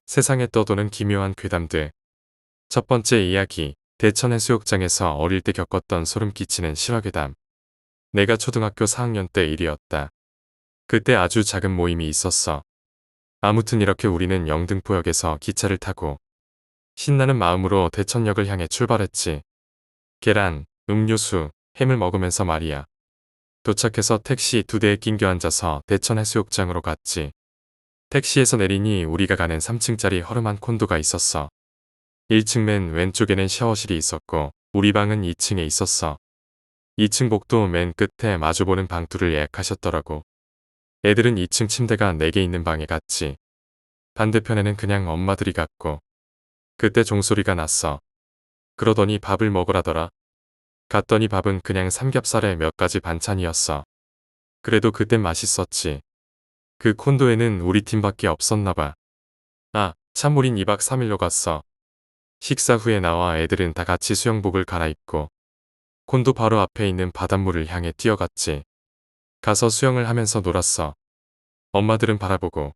세상에 떠도는 기묘한 괴담들. 첫 번째 이야기. 대천 해수욕장에서 어릴 때 겪었던 소름 끼치는 실화괴담. 내가 초등학교 4학년 때 일이었다. 그때 아주 작은 모임이 있었어. 아무튼 이렇게 우리는 영등포역에서 기차를 타고 신나는 마음으로 대천역을 향해 출발했지. 계란, 음료수, 햄을 먹으면서 말이야. 도착해서 택시 2대에 낑겨 앉아서 대천 해수욕장으로 갔지. 택시에서 내리니 우리가 가는 3층짜리 허름한 콘도가 있었어. 1층 맨 왼쪽에는 샤워실이 있었고 우리 방은 2층에 있었어. 2층 복도 맨 끝에 마주보는 방투를 예약하셨더라고. 애들은 2층 침대가 4개 있는 방에 갔지. 반대편에는 그냥 엄마들이 갔고. 그때 종소리가 났어. 그러더니 밥을 먹으라더라. 갔더니 밥은 그냥 삼겹살에 몇 가지 반찬이었어. 그래도 그땐 맛있었지. 그 콘도에는 우리 팀밖에 없었나봐. 아, 참 우린 2박 3일로 갔어. 식사 후에 나와 애들은 다 같이 수영복을 갈아입고 콘도 바로 앞에 있는 바닷물을 향해 뛰어갔지. 가서 수영을 하면서 놀았어. 엄마들은 바라보고.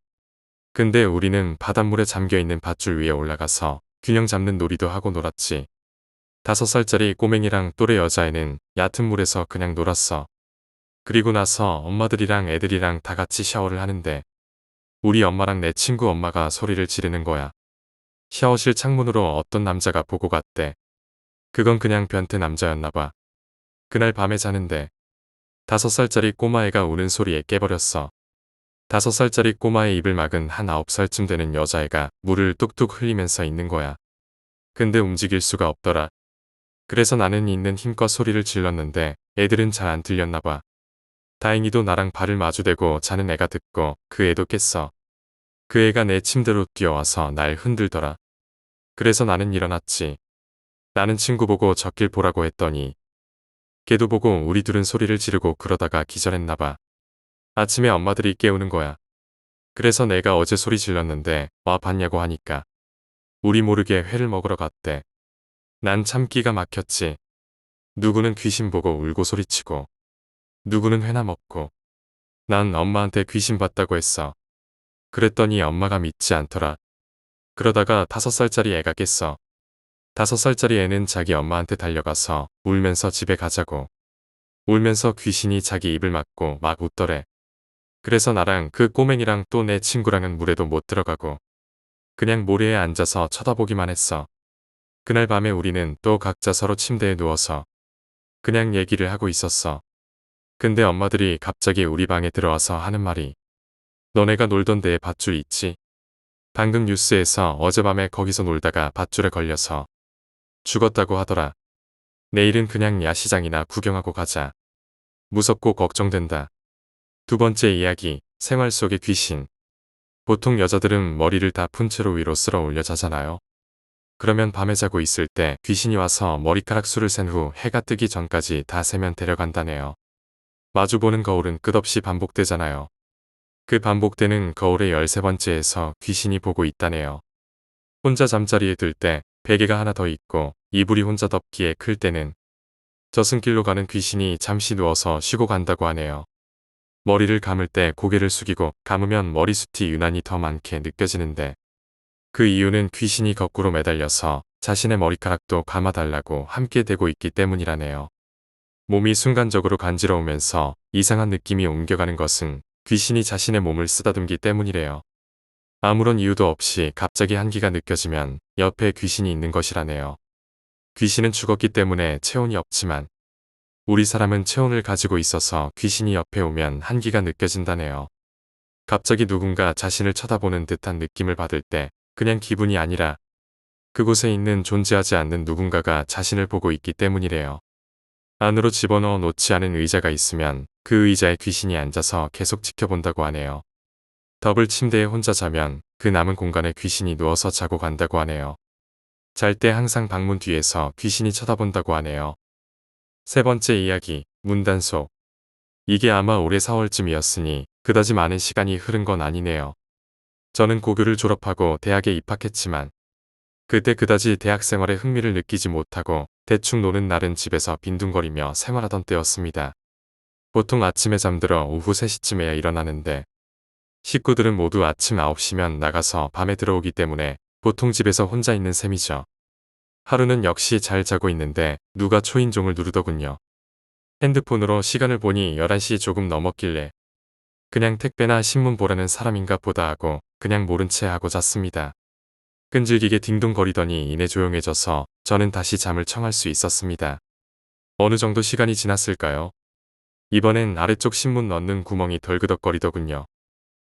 근데 우리는 바닷물에 잠겨있는 밧줄 위에 올라가서 균형 잡는 놀이도 하고 놀았지. 5살짜리 꼬맹이랑 또래 여자애는 얕은 물에서 그냥 놀았어. 그리고 나서 엄마들이랑 애들이랑 다 같이 샤워를 하는데 우리 엄마랑 내 친구 엄마가 소리를 지르는 거야. 샤워실 창문으로 어떤 남자가 보고 갔대. 그건 그냥 변태 남자였나봐. 그날 밤에 자는데 5살짜리 꼬마애가 우는 소리에 깨버렸어. 5살짜리 꼬마의 입을 막은 한 9살쯤 되는 여자애가 물을 뚝뚝 흘리면서 있는 거야. 근데 움직일 수가 없더라. 그래서 나는 있는 힘껏 소리를 질렀는데 애들은 잘 안 들렸나봐. 다행히도 나랑 발을 마주대고 자는 애가 듣고 그 애도 깼어. 그 애가 내 침대로 뛰어와서 날 흔들더라. 그래서 나는 일어났지. 나는 친구 보고 젖길 보라고 했더니 걔도 보고 우리 둘은 소리를 지르고 그러다가 기절했나봐. 아침에 엄마들이 깨우는 거야. 그래서 내가 어제 소리 질렀는데 와 봤냐고 하니까 우리 모르게 회를 먹으러 갔대. 난 참 기가 막혔지. 누구는 귀신 보고 울고 소리치고 누구는 회나 먹고 난 엄마한테 귀신 봤다고 했어. 그랬더니 엄마가 믿지 않더라. 그러다가 5살짜리 애가 깼어. 5살짜리 애는 자기 엄마한테 달려가서 울면서 집에 가자고. 울면서 귀신이 자기 입을 막고 막 웃더래. 그래서 나랑 그 꼬맹이랑 또 내 친구랑은 물에도 못 들어가고 그냥 모래에 앉아서 쳐다보기만 했어. 그날 밤에 우리는 또 각자 서로 침대에 누워서 그냥 얘기를 하고 있었어. 근데 엄마들이 갑자기 우리 방에 들어와서 하는 말이 너네가 놀던 데에 밧줄 있지? 방금 뉴스에서 어젯밤에 거기서 놀다가 밧줄에 걸려서 죽었다고 하더라. 내일은 그냥 야시장이나 구경하고 가자. 무섭고 걱정된다. 두 번째 이야기, 생활 속의 귀신. 보통 여자들은 머리를 다 푼 채로 위로 쓸어 올려 자잖아요. 그러면 밤에 자고 있을 때 귀신이 와서 머리카락 수를 센 후 해가 뜨기 전까지 다 세면 데려간다네요. 마주보는 거울은 끝없이 반복되잖아요. 그 반복되는 거울의 13번째에서 귀신이 보고 있다네요. 혼자 잠자리에 들 때 베개가 하나 더 있고 이불이 혼자 덮기에 클 때는 저승길로 가는 귀신이 잠시 누워서 쉬고 간다고 하네요. 머리를 감을 때 고개를 숙이고 감으면 머리숱이 유난히 더 많게 느껴지는데 그 이유는 귀신이 거꾸로 매달려서 자신의 머리카락도 감아달라고 함께 대고 있기 때문이라네요. 몸이 순간적으로 간지러우면서 이상한 느낌이 옮겨가는 것은 귀신이 자신의 몸을 쓰다듬기 때문이래요. 아무런 이유도 없이 갑자기 한기가 느껴지면 옆에 귀신이 있는 것이라네요. 귀신은 죽었기 때문에 체온이 없지만 우리 사람은 체온을 가지고 있어서 귀신이 옆에 오면 한기가 느껴진다네요. 갑자기 누군가 자신을 쳐다보는 듯한 느낌을 받을 때 그냥 기분이 아니라 그곳에 있는 존재하지 않는 누군가가 자신을 보고 있기 때문이래요. 안으로 집어넣어 놓지 않은 의자가 있으면 그 의자에 귀신이 앉아서 계속 지켜본다고 하네요. 더블 침대에 혼자 자면 그 남은 공간에 귀신이 누워서 자고 간다고 하네요. 잘 때 항상 방문 뒤에서 귀신이 쳐다본다고 하네요. 세 번째 이야기, 문단속. 이게 아마 올해 4월쯤이었으니 그다지 많은 시간이 흐른 건 아니네요. 저는 고교를 졸업하고 대학에 입학했지만 그때 그다지 대학 생활에 흥미를 느끼지 못하고 대충 노는 날은 집에서 빈둥거리며 생활하던 때였습니다. 보통 아침에 잠들어 오후 3시쯤에야 일어나는데 식구들은 모두 아침 9시면 나가서 밤에 들어오기 때문에 보통 집에서 혼자 있는 셈이죠. 하루는 역시 잘 자고 있는데 누가 초인종을 누르더군요. 핸드폰으로 시간을 보니 11시 조금 넘었길래 그냥 택배나 신문 보라는 사람인가 보다 하고 그냥 모른 채 하고 잤습니다. 끈질기게 딩동거리더니 이내 조용해져서 저는 다시 잠을 청할 수 있었습니다. 어느 정도 시간이 지났을까요? 이번엔 아래쪽 신문 넣는 구멍이 덜그덕거리더군요.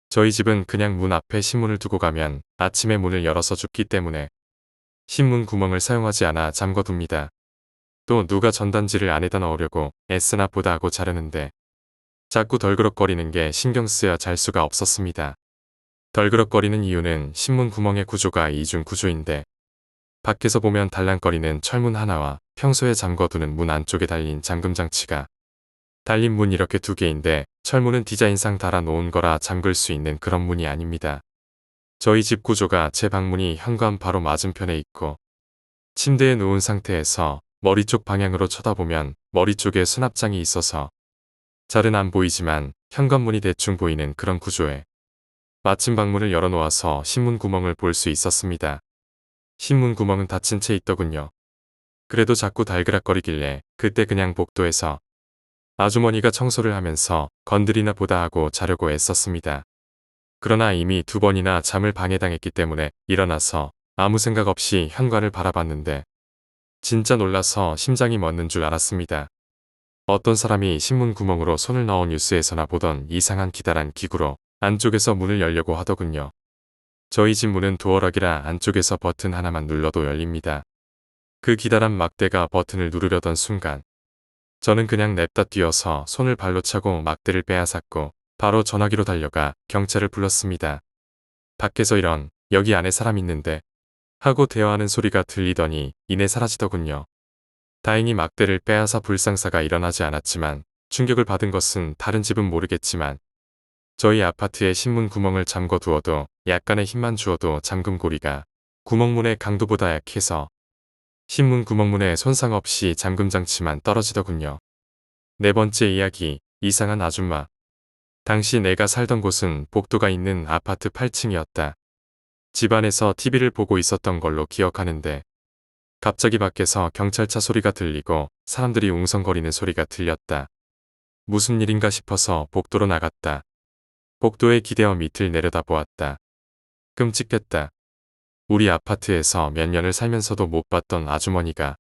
저희 집은 그냥 문 앞에 신문을 두고 가면 아침에 문을 열어서 줍기 때문에 신문 구멍을 사용하지 않아 잠궈둡니다. 또 누가 전단지를 안에다 넣으려고 애쓰나 보다 하고 자려는데 자꾸 덜그럭거리는 게 신경 쓰여 잘 수가 없었습니다. 덜그럭거리는 이유는 신문 구멍의 구조가 이중 구조인데 밖에서 보면 달랑거리는 철문 하나와 평소에 잠궈두는 문 안쪽에 달린 잠금 장치가 달린 문 이렇게 두 개인데 철문은 디자인상 달아놓은 거라 잠글 수 있는 그런 문이 아닙니다. 저희 집 구조가 제 방문이 현관 바로 맞은편에 있고 침대에 누운 상태에서 머리 쪽 방향으로 쳐다보면 머리 쪽에 수납장이 있어서 잘은 안 보이지만 현관문이 대충 보이는 그런 구조에 마침 방문을 열어놓아서 신문 구멍을 볼 수 있었습니다. 신문 구멍은 닫힌 채 있더군요. 그래도 자꾸 달그락거리길래 그때 그냥 복도에서 아주머니가 청소를 하면서 건드리나 보다 하고 자려고 애썼습니다. 그러나 이미 2번이나 잠을 방해당했기 때문에 일어나서 아무 생각 없이 현관을 바라봤는데 진짜 놀라서 심장이 멎는 줄 알았습니다. 어떤 사람이 신문 구멍으로 손을 넣어 뉴스에서나 보던 이상한 기다란 기구로 안쪽에서 문을 열려고 하더군요. 저희 집 문은 도어락이라 안쪽에서 버튼 하나만 눌러도 열립니다. 그 기다란 막대가 버튼을 누르려던 순간 저는 그냥 냅다 뛰어서 손을 발로 차고 막대를 빼앗았고 바로 전화기로 달려가 경찰을 불렀습니다. 밖에서 이런 여기 안에 사람 있는데 하고 대화하는 소리가 들리더니 이내 사라지더군요. 다행히 막대를 빼앗아 불상사가 일어나지 않았지만 충격을 받은 것은 다른 집은 모르겠지만 저희 아파트의 신문 구멍을 잠궈 두어도 약간의 힘만 주어도 잠금고리가 구멍문의 강도보다 약해서 신문 구멍문에 손상 없이 잠금 장치만 떨어지더군요. 네 번째 이야기, 이상한 아줌마. 당시 내가 살던 곳은 복도가 있는 아파트 8층이었다. 집안에서 TV를 보고 있었던 걸로 기억하는데 갑자기 밖에서 경찰차 소리가 들리고 사람들이 웅성거리는 소리가 들렸다. 무슨 일인가 싶어서 복도로 나갔다. 복도에 기대어 밑을 내려다보았다. 끔찍했다. 우리 아파트에서 몇 년을 살면서도 못 봤던 아주머니가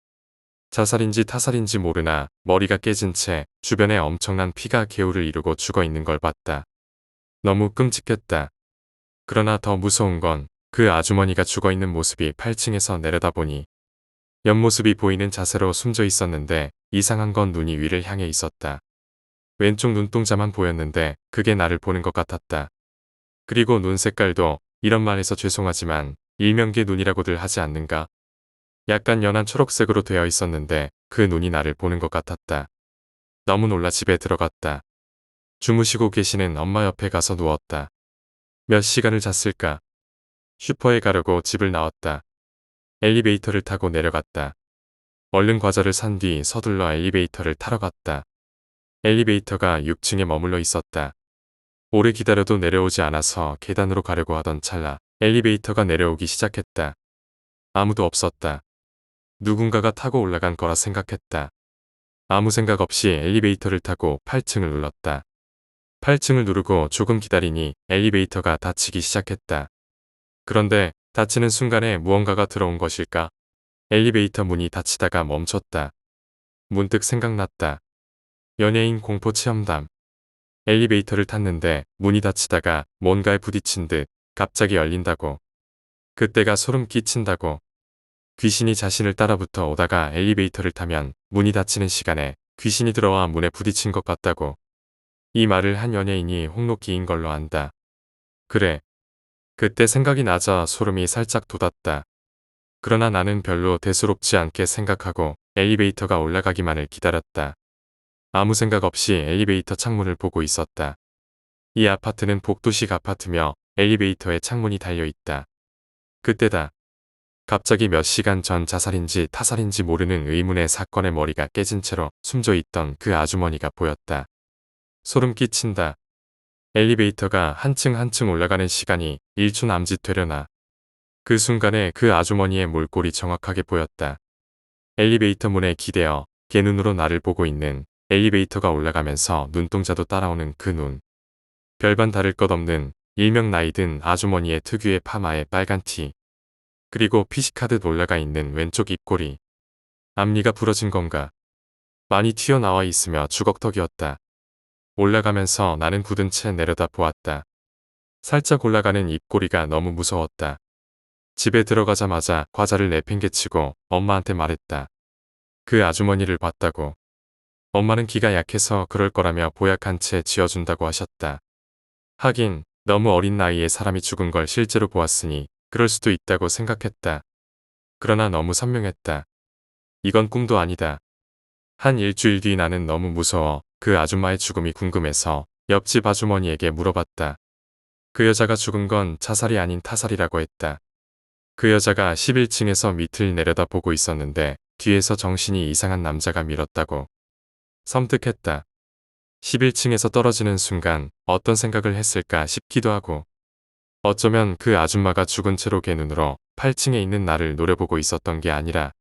자살인지 타살인지 모르나 머리가 깨진 채 주변에 엄청난 피가 개울을 이루고 죽어 있는 걸 봤다. 너무 끔찍했다. 그러나 더 무서운 건 그 아주머니가 죽어 있는 모습이 8층에서 내려다보니 옆모습이 보이는 자세로 숨져 있었는데 이상한 건 눈이 위를 향해 있었다. 왼쪽 눈동자만 보였는데 그게 나를 보는 것 같았다. 그리고 눈 색깔도 이런 말해서 죄송하지만 일명계 눈이라고들 하지 않는가? 약간 연한 초록색으로 되어 있었는데 그 눈이 나를 보는 것 같았다. 너무 놀라 집에 들어갔다. 주무시고 계시는 엄마 옆에 가서 누웠다. 몇 시간을 잤을까? 슈퍼에 가려고 집을 나왔다. 엘리베이터를 타고 내려갔다. 얼른 과자를 산 뒤 서둘러 엘리베이터를 타러 갔다. 엘리베이터가 6층에 머물러 있었다. 오래 기다려도 내려오지 않아서 계단으로 가려고 하던 찰나 엘리베이터가 내려오기 시작했다. 아무도 없었다. 누군가가 타고 올라간 거라 생각했다. 아무 생각 없이 엘리베이터를 타고 8층을 눌렀다. 8층을 누르고 조금 기다리니 엘리베이터가 닫히기 시작했다. 그런데 닫히는 순간에 무언가가 들어온 것일까? 엘리베이터 문이 닫히다가 멈췄다. 문득 생각났다. 연예인 공포 체험담. 엘리베이터를 탔는데 문이 닫히다가 뭔가에 부딪힌 듯 갑자기 열린다고. 그때가 소름 끼친다고. 귀신이 자신을 따라붙어 오다가 엘리베이터를 타면 문이 닫히는 시간에 귀신이 들어와 문에 부딪힌 것 같다고. 이 말을 한 연예인이 홍록기인 걸로 안다. 그래. 그때 생각이 나자 소름이 살짝 돋았다. 그러나 나는 별로 대수롭지 않게 생각하고 엘리베이터가 올라가기만을 기다렸다. 아무 생각 없이 엘리베이터 창문을 보고 있었다. 이 아파트는 복도식 아파트며 엘리베이터에 창문이 달려있다. 그때다. 갑자기 몇 시간 전 자살인지 타살인지 모르는 의문의 사건의 머리가 깨진 채로 숨져 있던 그 아주머니가 보였다. 소름 끼친다. 엘리베이터가 한층 한층 올라가는 시간이 1초 남짓되려나. 그 순간에 그 아주머니의 몰골이 정확하게 보였다. 엘리베이터 문에 기대어 개눈으로 나를 보고 있는, 엘리베이터가 올라가면서 눈동자도 따라오는 그 눈. 별반 다를 것 없는 일명 나이든 아주머니의 특유의 파마에 빨간 티. 그리고 피식하듯 올라가 있는 왼쪽 입꼬리. 앞니가 부러진 건가? 많이 튀어나와 있으며 주걱턱이었다. 올라가면서 나는 굳은 채 내려다 보았다. 살짝 올라가는 입꼬리가 너무 무서웠다. 집에 들어가자마자 과자를 내팽개치고 엄마한테 말했다. 그 아주머니를 봤다고. 엄마는 기가 약해서 그럴 거라며 보약한 채 지어준다고 하셨다. 하긴 너무 어린 나이에 사람이 죽은 걸 실제로 보았으니 그럴 수도 있다고 생각했다. 그러나 너무 선명했다. 이건 꿈도 아니다. 한 일주일 뒤 나는 너무 무서워 그 아줌마의 죽음이 궁금해서 옆집 아주머니에게 물어봤다. 그 여자가 죽은 건 자살이 아닌 타살이라고 했다. 그 여자가 11층에서 밑을 내려다보고 있었는데 뒤에서 정신이 이상한 남자가 밀었다고. 섬뜩했다. 11층에서 떨어지는 순간 어떤 생각을 했을까 싶기도 하고. 어쩌면 그 아줌마가 죽은 채로 개 눈으로 8층에 있는 나를 노려보고 있었던 게 아니라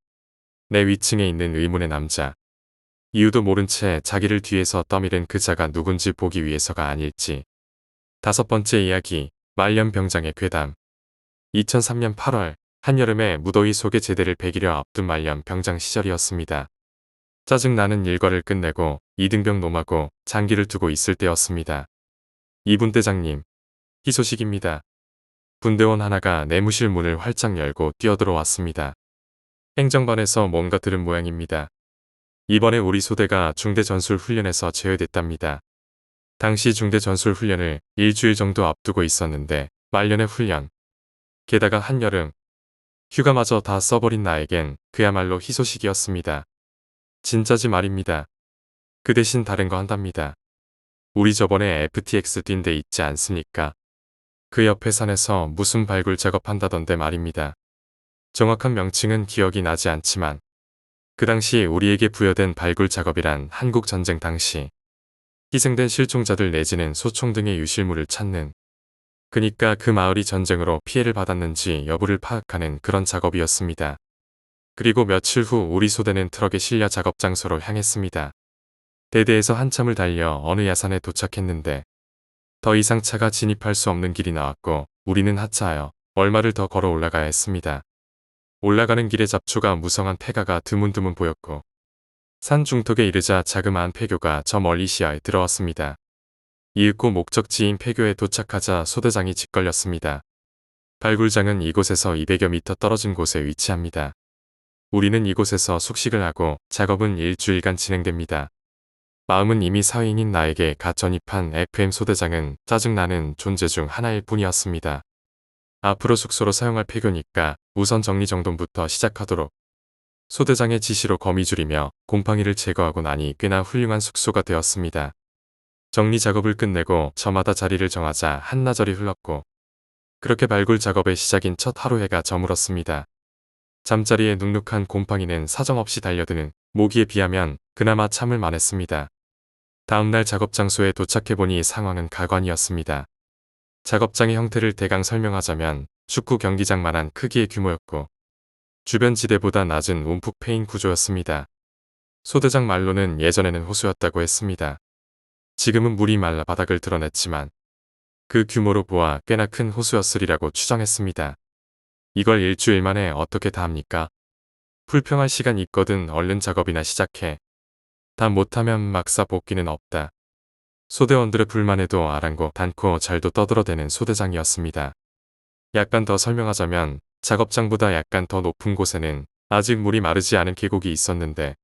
내 위층에 있는 의문의 남자. 이유도 모른 채 자기를 뒤에서 떠밀은 그 자가 누군지 보기 위해서가 아닐지. 5번째 이야기, 말년병장의 괴담. 2003년 8월, 한여름에 무더위 속에 제대를 배기려 앞둔 말년병장 시절이었습니다. 짜증나는 일과를 끝내고 이등병 놈하고 장기를 두고 있을 때였습니다. 이분 대장님, 희소식입니다. 분대원 하나가 내무실 문을 활짝 열고 뛰어들어왔습니다. 행정반에서 뭔가 들은 모양입니다. 이번에 우리 소대가 중대전술훈련에서 제외됐답니다. 당시 중대전술훈련을 일주일 정도 앞두고 있었는데 말년의 훈련. 게다가 한여름. 휴가마저 다 써버린 나에겐 그야말로 희소식이었습니다. 진짜지 말입니다. 그 대신 다른 거 한답니다. 우리 저번에 FTX 뛴 데 있지 않습니까? 그 옆에 산에서 무슨 발굴 작업한다던데 말입니다. 정확한 명칭은 기억이 나지 않지만 그 당시 우리에게 부여된 발굴 작업이란 한국전쟁 당시 희생된 실종자들 내지는 소총 등의 유실물을 찾는, 그니까 그 마을이 전쟁으로 피해를 받았는지 여부를 파악하는 그런 작업이었습니다. 그리고 며칠 후 우리 소대는 트럭에 실려 작업 장소로 향했습니다. 대대에서 한참을 달려 어느 야산에 도착했는데 더 이상 차가 진입할 수 없는 길이 나왔고 우리는 하차하여 얼마를 더 걸어 올라가야 했습니다. 올라가는 길에 잡초가 무성한 폐가가 드문드문 보였고 산 중턱에 이르자 자그마한 폐교가 저 멀리 시야에 들어왔습니다. 이윽고 목적지인 폐교에 도착하자 소대장이 짓걸렸습니다. 발굴장은 이곳에서 200여 미터 떨어진 곳에 위치합니다. 우리는 이곳에서 숙식을 하고 작업은 일주일간 진행됩니다. 마음은 이미 사회인인 나에게 갓 전입한 FM 소대장은 짜증나는 존재 중 하나일 뿐이었습니다. 앞으로 숙소로 사용할 폐교니까 우선 정리정돈부터 시작하도록. 소대장의 지시로 거미줄이며 곰팡이를 제거하고 나니 꽤나 훌륭한 숙소가 되었습니다. 정리 작업을 끝내고 저마다 자리를 정하자 한나절이 흘렀고 그렇게 발굴 작업의 시작인 첫 하루 해가 저물었습니다. 잠자리에 눅눅한 곰팡이는 사정없이 달려드는 모기에 비하면 그나마 참을 만했습니다. 다음날 작업 장소에 도착해보니 상황은 가관이었습니다. 작업장의 형태를 대강 설명하자면 축구 경기장만한 크기의 규모였고 주변 지대보다 낮은 움푹 패인 구조였습니다. 소대장 말로는 예전에는 호수였다고 했습니다. 지금은 물이 말라 바닥을 드러냈지만 그 규모로 보아 꽤나 큰 호수였으리라고 추정했습니다. 이걸 일주일 만에 어떻게 다 합니까? 불평할 시간 있거든 얼른 작업이나 시작해. 다 못하면 막사 복귀는 없다. 소대원들의 불만에도 아랑곳 않고 잘도 떠들어대는 소대장이었습니다. 약간 더 설명하자면 작업장보다 약간 더 높은 곳에는 아직 물이 마르지 않은 계곡이 있었는데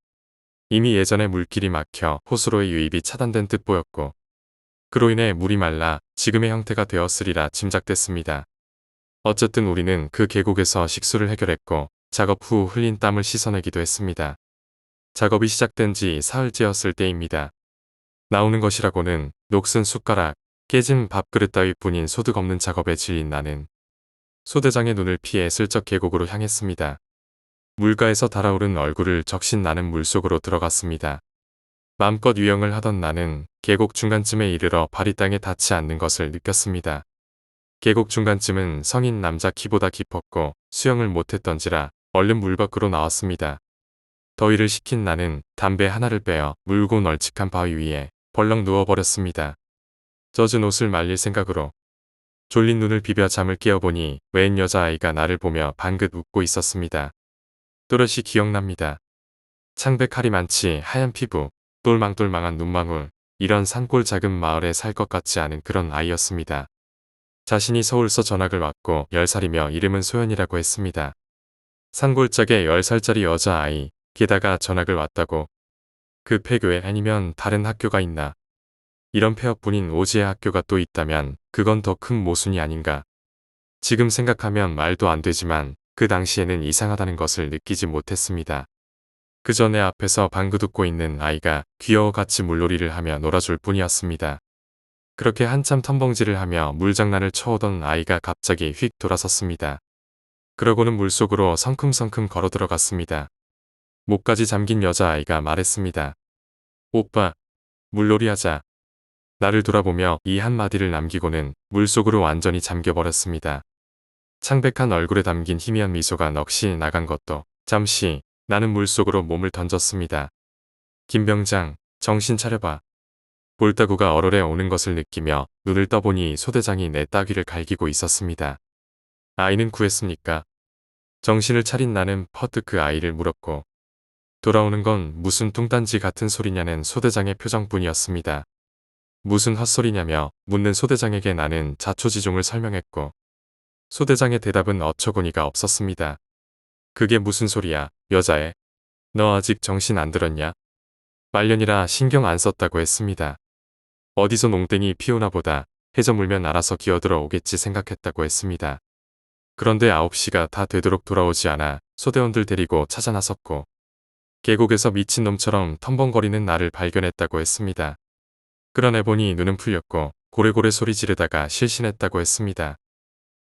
이미 예전에 물길이 막혀 호수로의 유입이 차단된 듯 보였고 그로 인해 물이 말라 지금의 형태가 되었으리라 짐작됐습니다. 어쨌든 우리는 그 계곡에서 식수를 해결했고 작업 후 흘린 땀을 씻어내기도 했습니다. 작업이 시작된 지 사흘째였을 때입니다. 나오는 것이라고는 녹슨 숟가락, 깨진 밥그릇 따위뿐인 소득 없는 작업에 질린 나는 소대장의 눈을 피해 슬쩍 계곡으로 향했습니다. 물가에서 달아오른 얼굴을 적신 나는 물속으로 들어갔습니다. 마음껏 유영을 하던 나는 계곡 중간쯤에 이르러 발이 땅에 닿지 않는 것을 느꼈습니다. 계곡 중간쯤은 성인 남자 키보다 깊었고 수영을 못했던지라 얼른 물 밖으로 나왔습니다. 더위를 식힌 나는 담배 하나를 빼어 물고 널찍한 바위 위에 벌렁 누워버렸습니다. 젖은 옷을 말릴 생각으로 졸린 눈을 비벼 잠을 깨어보니 웬 여자아이가 나를 보며 방긋 웃고 있었습니다. 또렷이 기억납니다. 창백하리 많지 하얀 피부, 똘망똘망한 눈망울, 이런 산골 작은 마을에 살 것 같지 않은 그런 아이였습니다. 자신이 서울서 전학을 왔고 10살이며 이름은 소연이라고 했습니다. 산골짜기에 10살짜리 여자아이, 게다가 전학을 왔다고. 그 폐교에 아니면 다른 학교가 있나. 이런 폐업뿐인 오지의 학교가 또 있다면 그건 더 큰 모순이 아닌가. 지금 생각하면 말도 안 되지만 그 당시에는 이상하다는 것을 느끼지 못했습니다. 그저 내 앞에서 방긋 웃고 있는 아이가 귀여워 같이 물놀이를 하며 놀아줄 뿐이었습니다. 그렇게 한참 텀벙질을 하며 물장난을 쳐오던 아이가 갑자기 휙 돌아섰습니다. 그러고는 물속으로 성큼성큼 걸어 들어갔습니다. 목까지 잠긴 여자아이가 말했습니다. 오빠, 물놀이하자. 나를 돌아보며 이 한마디를 남기고는 물속으로 완전히 잠겨버렸습니다. 창백한 얼굴에 담긴 희미한 미소가 넋이 나간 것도 잠시 나는 물속으로 몸을 던졌습니다. 김병장, 정신 차려봐. 볼따구가 얼얼해 오는 것을 느끼며 눈을 떠보니 소대장이 내 따귀를 갈기고 있었습니다. 아이는 구했습니까? 정신을 차린 나는 퍼뜩 그 아이를 물었고 돌아오는 건 무슨 뚱딴지 같은 소리냐는 소대장의 표정뿐이었습니다. 무슨 헛소리냐며 묻는 소대장에게 나는 자초지종을 설명했고 소대장의 대답은 어처구니가 없었습니다. 그게 무슨 소리야, 여자애. 너 아직 정신 안 들었냐? 말년이라 신경 안 썼다고 했습니다. 어디서 농땡이 피우나 보다 해저 물면 알아서 기어들어 오겠지 생각했다고 했습니다. 그런데 9시가 다 되도록 돌아오지 않아 소대원들 데리고 찾아 나섰고 계곡에서 미친놈처럼 텀벙거리는 나를 발견했다고 했습니다. 끌어내보니 눈은 풀렸고 고래고래 소리 지르다가 실신했다고 했습니다.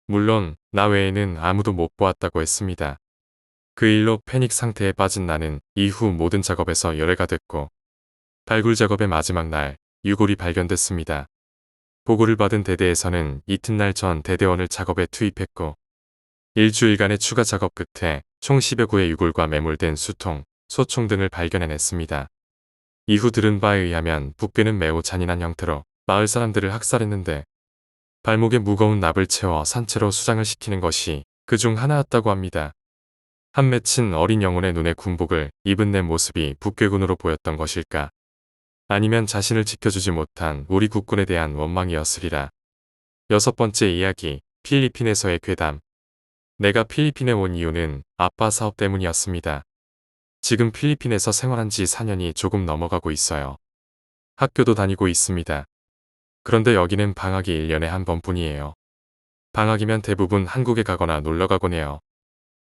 물론 나 외에는 아무도 못 보았다고 했습니다. 그 일로 패닉 상태에 빠진 나는 이후 모든 작업에서 열애가 됐고 발굴 작업의 마지막 날 유골이 발견됐습니다. 보고를 받은 대대에서는 이튿날 전 대대원을 작업에 투입했고 일주일간의 추가 작업 끝에 총 10여 구의 유골과 매몰된 수통, 소총 등을 발견해냈습니다. 이후 들은 바에 의하면 북괴는 매우 잔인한 형태로 마을 사람들을 학살했는데 발목에 무거운 납을 채워 산채로 수장을 시키는 것이 그중 하나였다고 합니다. 한 맺힌 어린 영혼의 눈에 군복을 입은 내 모습이 북괴군으로 보였던 것일까? 아니면 자신을 지켜주지 못한 우리 국군에 대한 원망이었으리라. 6번째 이야기, 필리핀에서의 괴담. 내가 필리핀에 온 이유는 아빠 사업 때문이었습니다. 지금 필리핀에서 생활한 지 4년이 조금 넘어가고 있어요. 학교도 다니고 있습니다. 그런데 여기는 방학이 1년에 한 번뿐이에요. 방학이면 대부분 한국에 가거나 놀러 가곤 해요.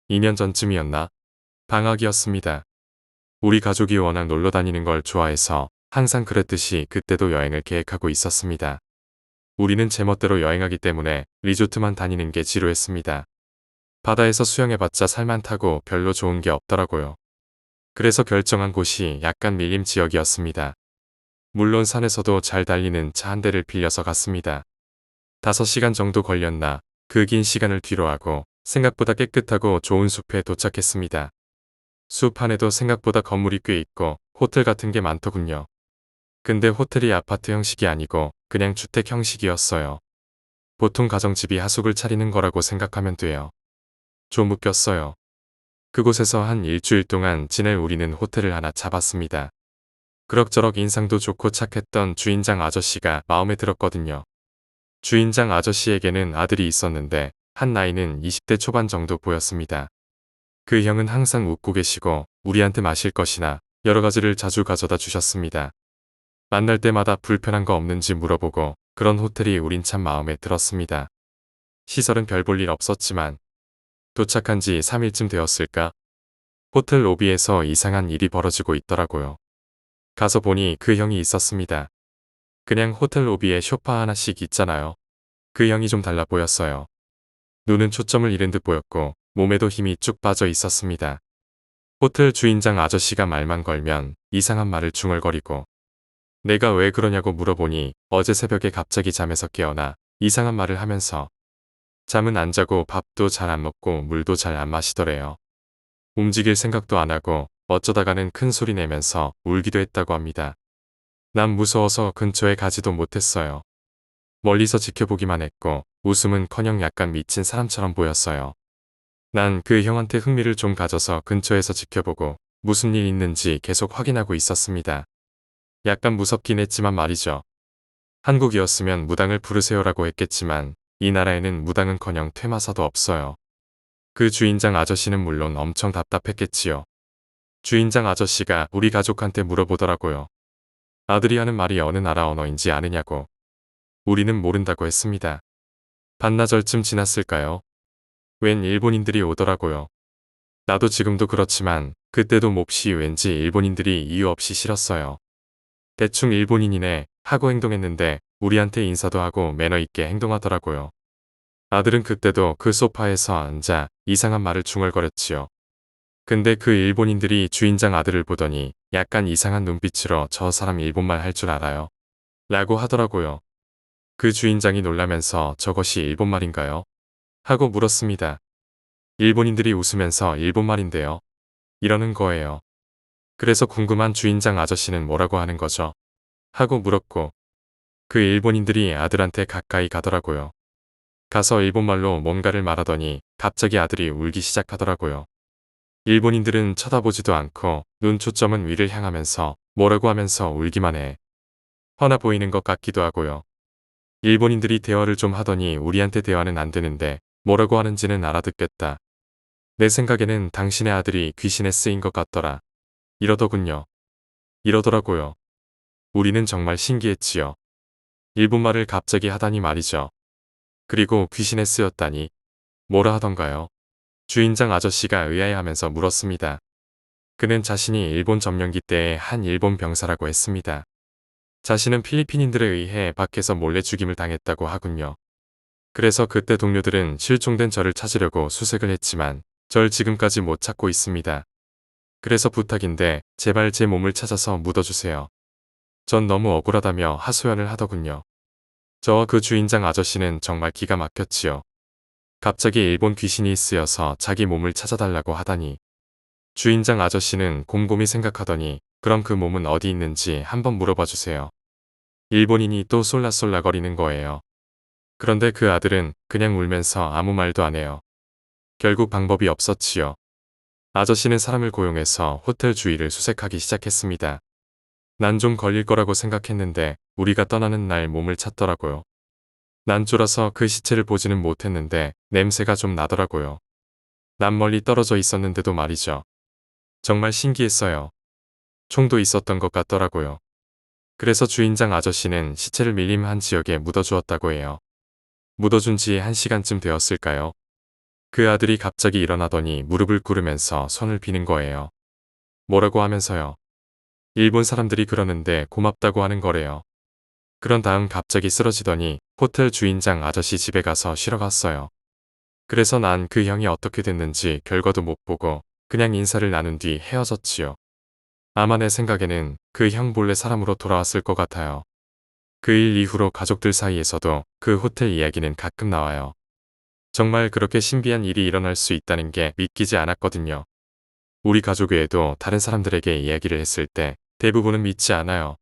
2년 전쯤이었나? 방학이었습니다. 우리 가족이 워낙 놀러 다니는 걸 좋아해서 항상 그랬듯이 그때도 여행을 계획하고 있었습니다. 우리는 제멋대로 여행하기 때문에 리조트만 다니는 게 지루했습니다. 바다에서 수영해봤자 살만 타고 별로 좋은 게 없더라고요. 그래서 결정한 곳이 약간 밀림 지역이었습니다. 물론 산에서도 잘 달리는 차 한 대를 빌려서 갔습니다. 5시간 정도 걸렸나 그 긴 시간을 뒤로하고 생각보다 깨끗하고 좋은 숲에 도착했습니다. 숲 안에도 생각보다 건물이 꽤 있고 호텔 같은 게 많더군요. 근데 호텔이 아파트 형식이 아니고 그냥 주택 형식이었어요. 보통 가정집이 하숙을 차리는 거라고 생각하면 돼요. 좀 웃겼어요. 그곳에서 한 일주일 동안 지낼 우리는 호텔을 하나 잡았습니다. 그럭저럭 인상도 좋고 착했던 주인장 아저씨가 마음에 들었거든요. 주인장 아저씨에게는 아들이 있었는데 한 나이는 20대 초반 정도 보였습니다. 그 형은 항상 웃고 계시고 우리한테 마실 것이나 여러 가지를 자주 가져다 주셨습니다. 만날 때마다 불편한 거 없는지 물어보고 그런 호텔이 우린 참 마음에 들었습니다. 시설은 별 볼 일 없었지만 도착한 지 3일쯤 되었을까? 호텔 로비에서 이상한 일이 벌어지고 있더라고요. 가서 보니 그 형이 있었습니다. 그냥 호텔 로비에 소파 하나씩 있잖아요. 그 형이 좀 달라 보였어요. 눈은 초점을 잃은 듯 보였고 몸에도 힘이 쭉 빠져 있었습니다. 호텔 주인장 아저씨가 말만 걸면 이상한 말을 중얼거리고 내가 왜 그러냐고 물어보니 어제 새벽에 갑자기 잠에서 깨어나 이상한 말을 하면서 잠은 안 자고 밥도 잘 안 먹고 물도 잘 안 마시더래요. 움직일 생각도 안 하고 어쩌다가는 큰 소리 내면서 울기도 했다고 합니다. 난 무서워서 근처에 가지도 못했어요. 멀리서 지켜보기만 했고 웃음은커녕 약간 미친 사람처럼 보였어요. 난 그 형한테 흥미를 좀 가져서 근처에서 지켜보고 무슨 일 있는지 계속 확인하고 있었습니다. 약간 무섭긴 했지만 말이죠. 한국이었으면 무당을 부르세요라고 했겠지만 이 나라에는 무당은커녕 퇴마사도 없어요. 그 주인장 아저씨는 물론 엄청 답답했겠지요. 주인장 아저씨가 우리 가족한테 물어보더라고요. 아들이 하는 말이 어느 나라 언어인지 아느냐고. 우리는 모른다고 했습니다. 반나절쯤 지났을까요? 웬 일본인들이 오더라고요. 나도 지금도 그렇지만 그때도 몹시 왠지 일본인들이 이유 없이 싫었어요. 대충 일본인이네 하고 행동했는데 우리한테 인사도 하고 매너 있게 행동하더라고요. 아들은 그때도 그 소파에서 앉아 이상한 말을 중얼거렸지요. 근데 그 일본인들이 주인장 아들을 보더니 약간 이상한 눈빛으로 저 사람 일본말 할 줄 알아요? 라고 하더라고요. 그 주인장이 놀라면서 저것이 일본말인가요? 하고 물었습니다. 일본인들이 웃으면서 일본말인데요. 이러는 거예요. 그래서 궁금한 주인장 아저씨는 뭐라고 하는 거죠? 하고 물었고 그 일본인들이 아들한테 가까이 가더라고요. 가서 일본말로 뭔가를 말하더니 갑자기 아들이 울기 시작하더라고요. 일본인들은 쳐다보지도 않고 눈 초점은 위를 향하면서 뭐라고 하면서 울기만 해. 화나 보이는 것 같기도 하고요. 일본인들이 대화를 좀 하더니 우리한테 대화는 안 되는데 뭐라고 하는지는 알아듣겠다. 내 생각에는 당신의 아들이 귀신에 쓰인 것 같더라. 이러더군요. 이러더라고요. 우리는 정말 신기했지요. 일본말을 갑자기 하다니 말이죠. 그리고 귀신에 쓰였다니. 뭐라 하던가요? 주인장 아저씨가 의아해하면서 물었습니다. 그는 자신이 일본 점령기 때의 한 일본 병사라고 했습니다. 자신은 필리핀인들에 의해 밖에서 몰래 죽임을 당했다고 하군요. 그래서 그때 동료들은 실종된 저를 찾으려고 수색을 했지만 절 지금까지 못 찾고 있습니다. 그래서 부탁인데 제발 제 몸을 찾아서 묻어주세요. 전 너무 억울하다며 하소연을 하더군요. 저와 그 주인장 아저씨는 정말 기가 막혔지요. 갑자기 일본 귀신이 쓰여서 자기 몸을 찾아달라고 하다니. 주인장 아저씨는 곰곰이 생각하더니 그럼 그 몸은 어디 있는지 한번 물어봐 주세요. 일본인이 또 쏠라쏠라거리는 거예요. 그런데 그 아들은 그냥 울면서 아무 말도 안 해요. 결국 방법이 없었지요. 아저씨는 사람을 고용해서 호텔 주위를 수색하기 시작했습니다. 난 좀 걸릴 거라고 생각했는데 우리가 떠나는 날 몸을 찾더라고요. 난 쫄아서 그 시체를 보지는 못했는데 냄새가 좀 나더라고요. 난 멀리 떨어져 있었는데도 말이죠. 정말 신기했어요. 총도 있었던 것 같더라고요. 그래서 주인장 아저씨는 시체를 밀림한 지역에 묻어주었다고 해요. 묻어준 지 1시간쯤 되었을까요? 그 아들이 갑자기 일어나더니 무릎을 꿇으면서 손을 비는 거예요. 뭐라고 하면서요. 일본 사람들이 그러는데 고맙다고 하는 거래요. 그런 다음 갑자기 쓰러지더니 호텔 주인장 아저씨 집에 가서 쉬러 갔어요. 그래서 난 그 형이 어떻게 됐는지 결과도 못 보고 그냥 인사를 나눈 뒤 헤어졌지요. 아마 내 생각에는 그 형 본래 사람으로 돌아왔을 것 같아요. 그 일 이후로 가족들 사이에서도 그 호텔 이야기는 가끔 나와요. 정말 그렇게 신비한 일이 일어날 수 있다는 게 믿기지 않았거든요. 우리 가족 외에도 다른 사람들에게 이야기를 했을 때 대부분은 믿지 않아요.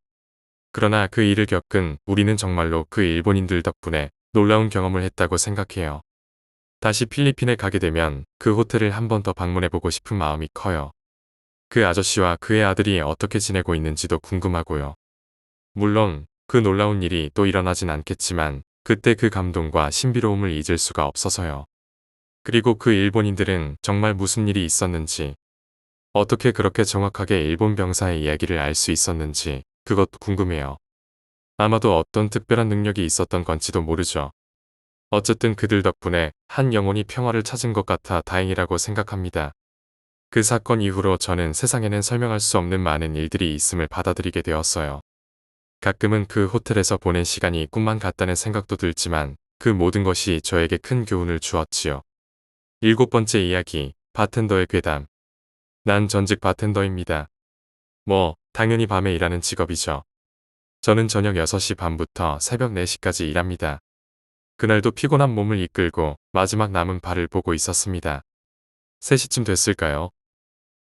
그러나 그 일을 겪은 우리는 정말로 그 일본인들 덕분에 놀라운 경험을 했다고 생각해요. 다시 필리핀에 가게 되면 그 호텔을 한 번 더 방문해보고 싶은 마음이 커요. 그 아저씨와 그의 아들이 어떻게 지내고 있는지도 궁금하고요. 물론 그 놀라운 일이 또 일어나진 않겠지만 그때 그 감동과 신비로움을 잊을 수가 없어서요. 그리고 그 일본인들은 정말 무슨 일이 있었는지, 어떻게 그렇게 정확하게 일본 병사의 이야기를 알 수 있었는지 그것도 궁금해요. 아마도 어떤 특별한 능력이 있었던 건지도 모르죠. 어쨌든 그들 덕분에 한 영혼이 평화를 찾은 것 같아 다행이라고 생각합니다. 그 사건 이후로 저는 세상에는 설명할 수 없는 많은 일들이 있음을 받아들이게 되었어요. 가끔은 그 호텔에서 보낸 시간이 꿈만 같다는 생각도 들지만 그 모든 것이 저에게 큰 교훈을 주었지요. 7번째 이야기, 바텐더의 괴담. 난 전직 바텐더입니다. 당연히 밤에 일하는 직업이죠. 저는 저녁 6시 반부터 새벽 4시까지 일합니다. 그날도 피곤한 몸을 이끌고 마지막 남은 발을 보고 있었습니다. 3시쯤 됐을까요?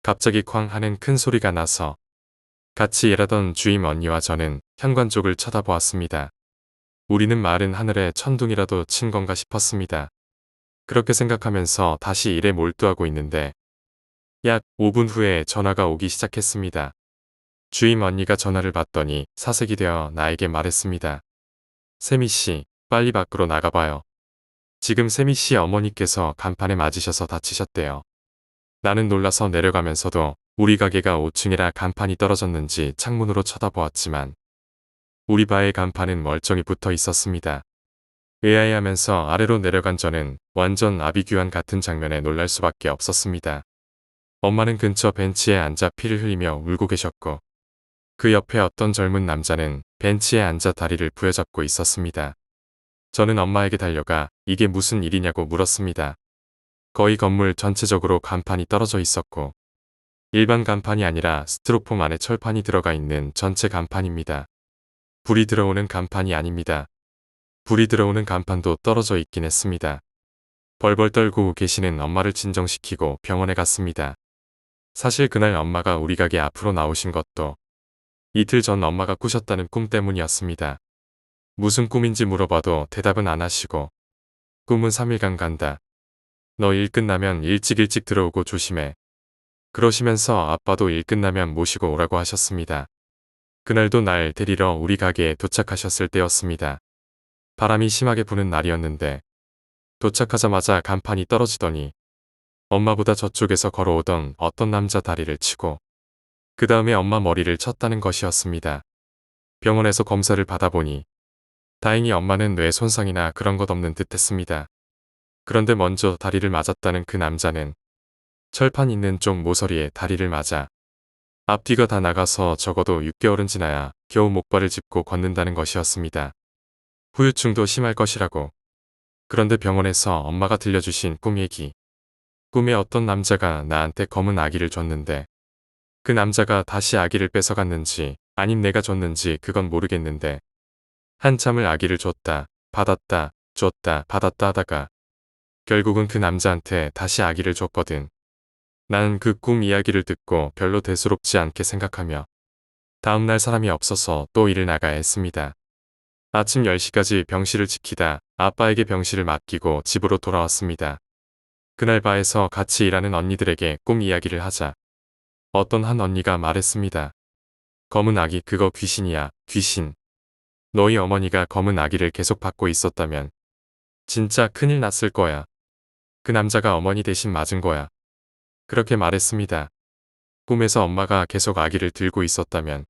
갑자기 쾅 하는 큰 소리가 나서 같이 일하던 주임 언니와 저는 현관 쪽을 쳐다보았습니다. 우리는 마른 하늘에 천둥이라도 친 건가 싶었습니다. 그렇게 생각하면서 다시 일에 몰두하고 있는데 약 5분 후에 전화가 오기 시작했습니다. 주임 언니가 전화를 받더니 사색이 되어 나에게 말했습니다. 세미 씨, 빨리 밖으로 나가봐요. 지금 세미 씨 어머니께서 간판에 맞으셔서 다치셨대요. 나는 놀라서 내려가면서도 우리 가게가 5층이라 간판이 떨어졌는지 창문으로 쳐다보았지만 우리 바의 간판은 멀쩡히 붙어 있었습니다. 의아해하면서 아래로 내려간 저는 완전 아비규환 같은 장면에 놀랄 수밖에 없었습니다. 엄마는 근처 벤치에 앉아 피를 흘리며 울고 계셨고 그 옆에 어떤 젊은 남자는 벤치에 앉아 다리를 부여잡고 있었습니다. 저는 엄마에게 달려가 이게 무슨 일이냐고 물었습니다. 거의 건물 전체적으로 간판이 떨어져 있었고 일반 간판이 아니라 스티로폼 안에 철판이 들어가 있는 전체 간판입니다. 불이 들어오는 간판이 아닙니다. 불이 들어오는 간판도 떨어져 있긴 했습니다. 벌벌 떨고 계시는 엄마를 진정시키고 병원에 갔습니다. 사실 그날 엄마가 우리 가게 앞으로 나오신 것도 이틀 전 엄마가 꾸셨다는 꿈 때문이었습니다. 무슨 꿈인지 물어봐도 대답은 안 하시고 꿈은 3일간 간다. 너 일 끝나면 일찍 들어오고 조심해. 그러시면서 아빠도 일 끝나면 모시고 오라고 하셨습니다. 그날도 날 데리러 우리 가게에 도착하셨을 때였습니다. 바람이 심하게 부는 날이었는데 도착하자마자 간판이 떨어지더니 엄마보다 저쪽에서 걸어오던 어떤 남자 다리를 치고 그 다음에 엄마 머리를 쳤다는 것이었습니다. 병원에서 검사를 받아보니 다행히 엄마는 뇌 손상이나 그런 것 없는 듯 했습니다. 그런데 먼저 다리를 맞았다는 그 남자는 철판 있는 쪽 모서리에 다리를 맞아 앞뒤가 다 나가서 적어도 6개월은 지나야 겨우 목발을 짚고 걷는다는 것이었습니다. 후유증도 심할 것이라고. 그런데 병원에서 엄마가 들려주신 꿈 얘기. 꿈에 어떤 남자가 나한테 검은 아기를 줬는데 그 남자가 다시 아기를 뺏어갔는지 아님 내가 줬는지 그건 모르겠는데 한참을 아기를 줬다 받았다 줬다 받았다 하다가 결국은 그 남자한테 다시 아기를 줬거든. 나는 그 꿈 이야기를 듣고 별로 대수롭지 않게 생각하며 다음날 사람이 없어서 또 일을 나가야 했습니다. 아침 10시까지 병실을 지키다 아빠에게 병실을 맡기고 집으로 돌아왔습니다. 그날 바에서 같이 일하는 언니들에게 꿈 이야기를 하자 어떤 한 언니가 말했습니다. 검은 아기 그거 귀신이야, 귀신. 너희 어머니가 검은 아기를 계속 받고 있었다면 진짜 큰일 났을 거야. 그 남자가 어머니 대신 맞은 거야. 그렇게 말했습니다. 꿈에서 엄마가 계속 아기를 들고 있었다면